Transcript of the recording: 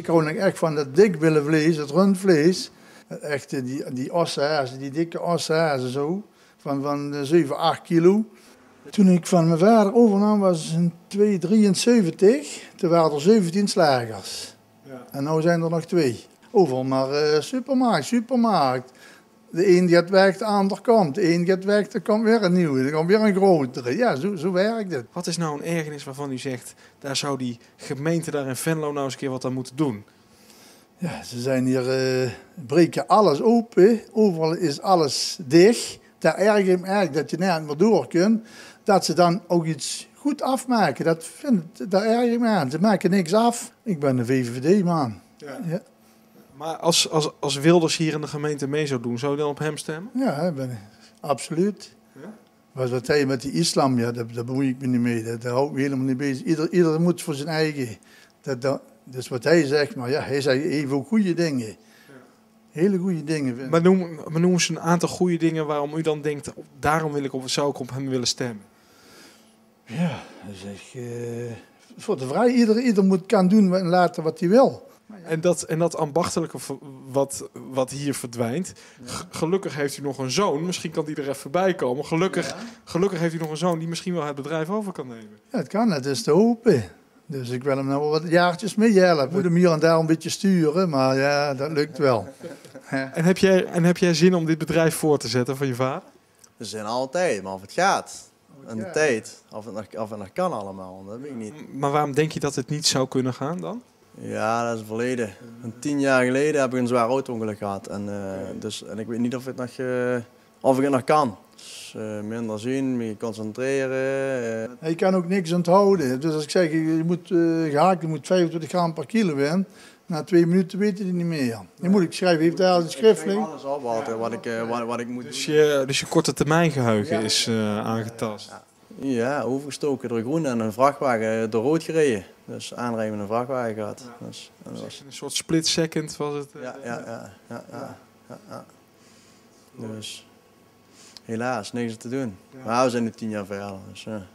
Ik hou nog echt van dat dikbillenvlees, het rundvlees. Echt die ossenhazen, die dikke ossenhazen zo. Van 7, 8 kilo. Toen ik van mijn vader overnam was het in 273. Toen waren er 17 slagers. Ja. En nu zijn er nog 2. Overal maar supermarkt. De een gaat weg, de ander komt. De een gaat weg, er komt weer een nieuwe. Er komt weer een grotere. Ja, zo werkt het. Wat is nou een ergernis waarvan u zegt, daar zou die gemeente daar in Venlo nou eens een keer wat aan moeten doen? Ja, ze zijn hier, breken alles open. Overal is alles dicht. Daar erger ik me eigenlijk dat je nergens meer door kunt. Dat ze dan ook iets goed afmaken. Daar erger ik me aan. Ze maken niks af. Ik ben een VVD-man. Ja. Maar als Wilders hier in de gemeente mee zou doen, zou je dan op hem stemmen? Ja, absoluut. Ja? Wat hij met die islam, ja, daar bemoei ik me niet mee. Daar hou ik me helemaal niet bezig. Ieder moet voor zijn eigen. Dus wat hij zegt, maar ja, hij zegt even ook goede dingen. Ja. Hele goede dingen. Maar noem eens een aantal goede dingen waarom u dan denkt, daarom zou ik op hem willen stemmen. Ja, zeg, voor de vrij. Ieder kan doen en laten wat hij wil. En dat ambachtelijke wat hier verdwijnt. Ja. Gelukkig heeft u nog een zoon. Misschien kan die er even bij komen. Gelukkig heeft u nog een zoon die misschien wel het bedrijf over kan nemen. Ja, het kan. Het is te hopen. Dus ik wil hem nou wel wat jaartjes meehelpen. Ik moet hem hier en daar een beetje sturen. Maar ja, dat lukt wel. Ja. En heb jij zin om dit bedrijf voor te zetten van je vader? We zijn altijd, maar of het gaat. En de tijd. Of het nog kan allemaal. Dat weet ik niet. Maar waarom denk je dat het niet zou kunnen gaan dan? Ja, dat is verleden. 10 jaar geleden heb ik een zwaar auto-ongeluk gehad. En ik weet niet of ik het nog kan. Dus, minder zien, meer concentreren. Je kan ook niks onthouden. Dus als ik zeg, je moet 25 gram per kilo winnen. Na 2 minuten weet je het niet meer. Dan moet ik schrijven, heeft hij al een schriftelijk. Ik alles op wat ik moet dus je korte termijn geheugen is aangetast. Ja, overgestoken door groen en een vrachtwagen door rood gereden. Dus aanrijden met een vrachtwagen gehad. Ja. Dus een soort split second was het. Ja. Dus helaas, niks te doen. Ja. Maar we zijn nu 10 jaar verder. Dus, ja.